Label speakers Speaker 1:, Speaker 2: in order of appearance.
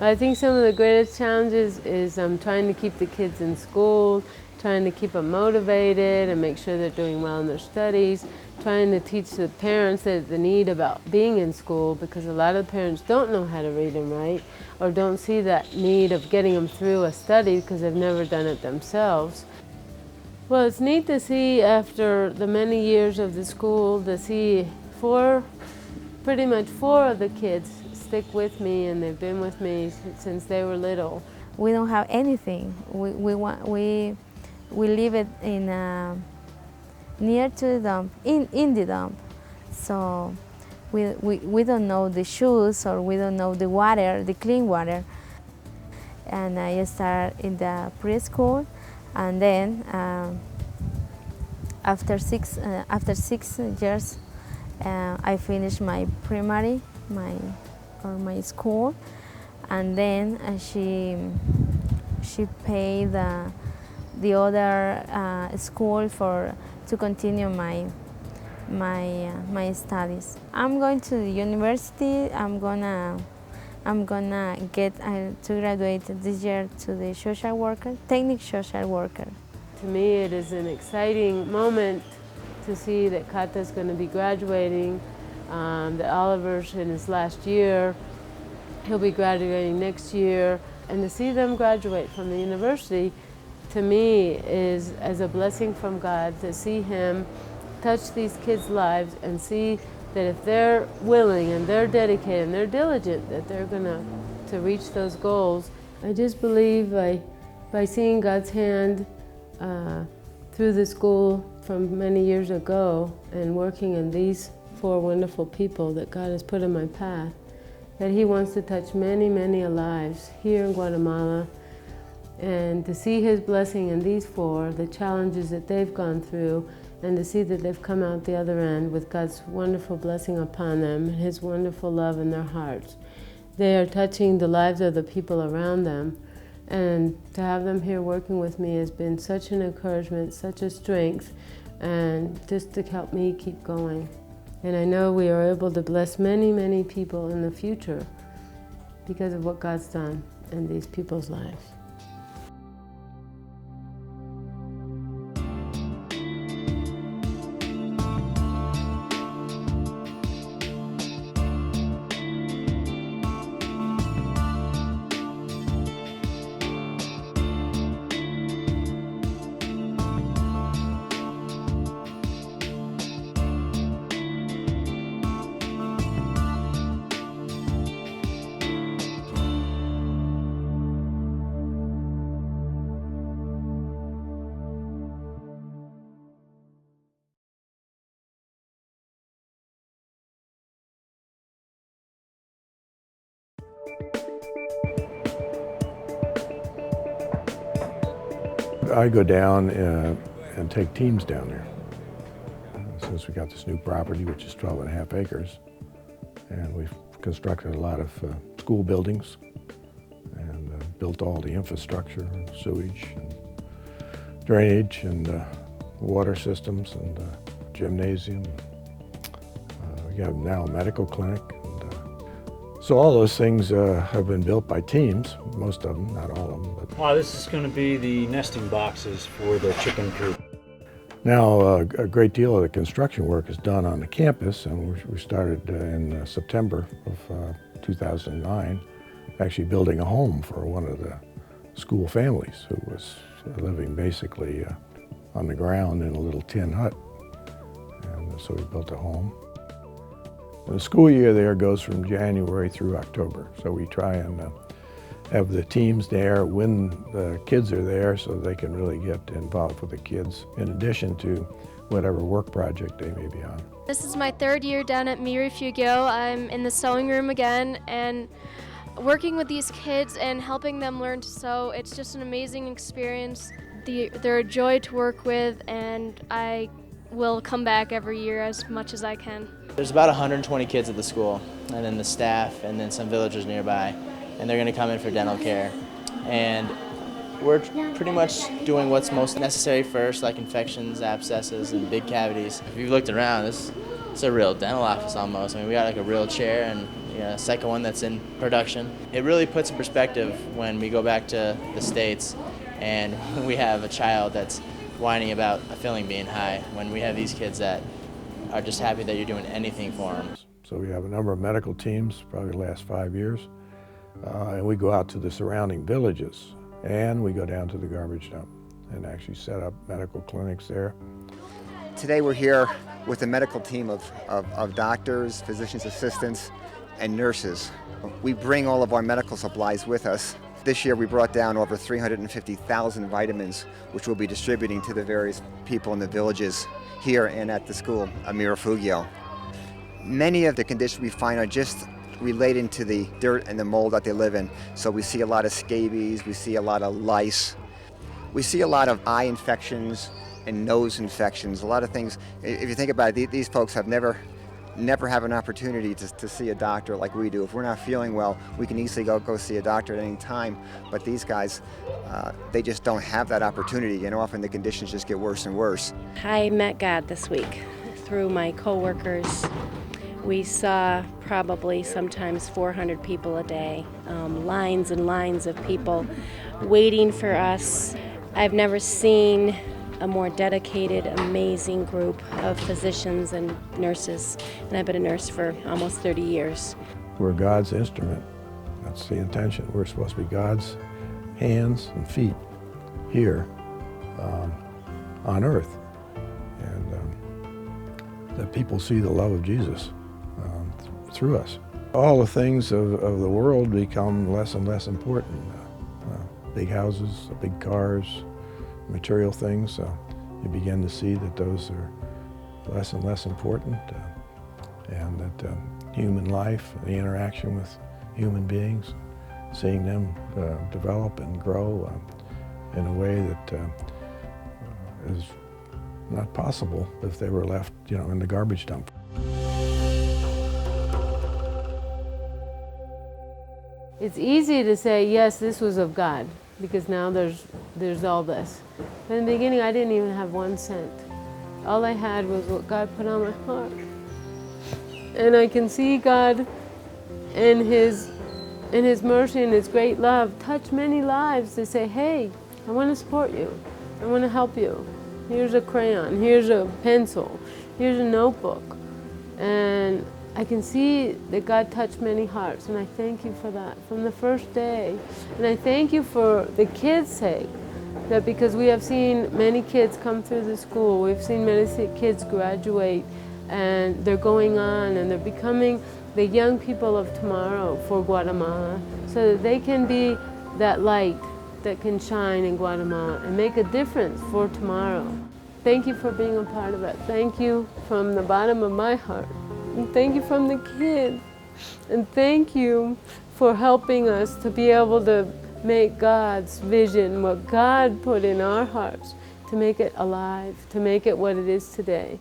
Speaker 1: I think some of the greatest challenges is trying to keep the kids in school, trying to keep them motivated and make sure they're doing well in their studies, trying to teach the parents that the need about being in school, because a lot of parents don't know how to read and write or don't see that need of getting them through a study because they've never done it themselves. Well, it's neat to see after the many years of the school to see pretty much four of the kids stick with me, and they've been with me since they were little.
Speaker 2: We don't have anything. We live it in near to the dump, in the dump. So we don't know the shoes, or we don't know the water, the clean water. And I start in the preschool, and then after 6 years, I finished my primary, my school, and then she paid the other school to continue my studies. I'm going to the university. I'm gonna get to graduate this year to the social worker, technical social worker.
Speaker 1: To me, it is an exciting moment to see that Cata is going to be graduating, that Oliver's in his last year, he'll be graduating next year, and to see them graduate from the university, to me, is as a blessing from God, to see Him touch these kids' lives and see that if they're willing and they're dedicated and they're diligent, that they're going to reach those goals. I just believe by seeing God's hand through the school from many years ago and working in these four wonderful people that God has put in my path, that He wants to touch many, many lives here in Guatemala, and to see His blessing in these four, the challenges that they've gone through, and to see that they've come out the other end with God's wonderful blessing upon them and His wonderful love in their hearts. They are touching the lives of the people around them, and to have them here working with me has been such an encouragement, such a strength, and just to help me keep going. And I know we are able to bless many, many people in the future because of what God's done in these people's lives.
Speaker 3: I go down and take teams down there. Since we got this new property, which is 12.5 acres, and we've constructed a lot of school buildings and built all the infrastructure, sewage, and drainage, and water systems, and gymnasium. We have now a medical clinic. So all those things have been built by teams, most of them, not all of them. But
Speaker 4: this is going to be the nesting boxes for the chicken coop.
Speaker 3: Now a great deal of the construction work is done on the campus, and we started in September of 2009, actually building a home for one of the school families who was living basically on the ground in a little tin hut. And so we built a home. The school year there goes from January through October, so we try and have the teams there when the kids are there so they can really get involved with the kids, in addition to whatever work project they may be on.
Speaker 5: This is my third year down at Mi Refugio. I'm in the sewing room again, and working with these kids and helping them learn to sew, it's just an amazing experience. They're a joy to work with, and I will come back every year as much as I can.
Speaker 6: There's about 120 kids at the school, and then the staff, and then some villagers nearby, and they're going to come in for dental care. And we're pretty much doing what's most necessary first, like infections, abscesses, and big cavities. If you've looked around, it's a real dental office almost. I mean, we got like a real chair and a second one that's in production. It really puts in perspective when we go back to the States and we have a child that's whining about a filling being high, when we have these kids that are just happy that you're doing anything for them.
Speaker 3: So we have a number of medical teams, probably the last 5 years, and we go out to the surrounding villages, and we go down to the garbage dump and actually set up medical clinics there.
Speaker 7: Today we're here with a medical team of doctors, physician's assistants, and nurses. We bring all of our medical supplies with us. This year we brought down over 350,000 vitamins, which we'll be distributing to the various people in the villages here and at the school, Mi Refugio. Many of the conditions we find are just relating to the dirt and the mold that they live in. So we see a lot of scabies, we see a lot of lice, we see a lot of eye infections and nose infections, a lot of things. If you think about it, these folks have never have an opportunity to see a doctor like we do. If we're not feeling well, we can easily go see a doctor at any time, but these guys, they just don't have that opportunity, and often the conditions just get worse and worse.
Speaker 8: I met God this week through my coworkers. We saw probably sometimes 400 people a day, lines and lines of people waiting for us. I've never seen a more dedicated, amazing group of physicians and nurses, and I've been a nurse for almost 30 years.
Speaker 3: We're God's instrument. That's the intention. We're supposed to be God's hands and feet here on earth, and that people see the love of Jesus through us. All the things of the world become less and less important. Big houses, big cars, material things, you begin to see that those are less and less important, and that human life, the interaction with human beings, seeing them develop and grow in a way that is not possible if they were left, in the garbage dump.
Speaker 1: It's easy to say, yes, this was of God, because now there's all this. But in the beginning, I didn't even have 1 cent. All I had was what God put on my heart. And I can see God in His mercy and His great love touch many lives to say, hey, I want to support you. I want to help you. Here's a crayon, here's a pencil, here's a notebook. And I can see that God touched many hearts, and I thank you for that from the first day. And I thank you for the kids' sake, that because we have seen many kids come through the school, we've seen many kids graduate, and they're going on, and they're becoming the young people of tomorrow for Guatemala, so that they can be that light that can shine in Guatemala and make a difference for tomorrow. Thank you for being a part of it. Thank you from the bottom of my heart. And thank you from the kids. And thank you for helping us to be able to make God's vision, what God put in our hearts, to make it alive, to make it what it is today.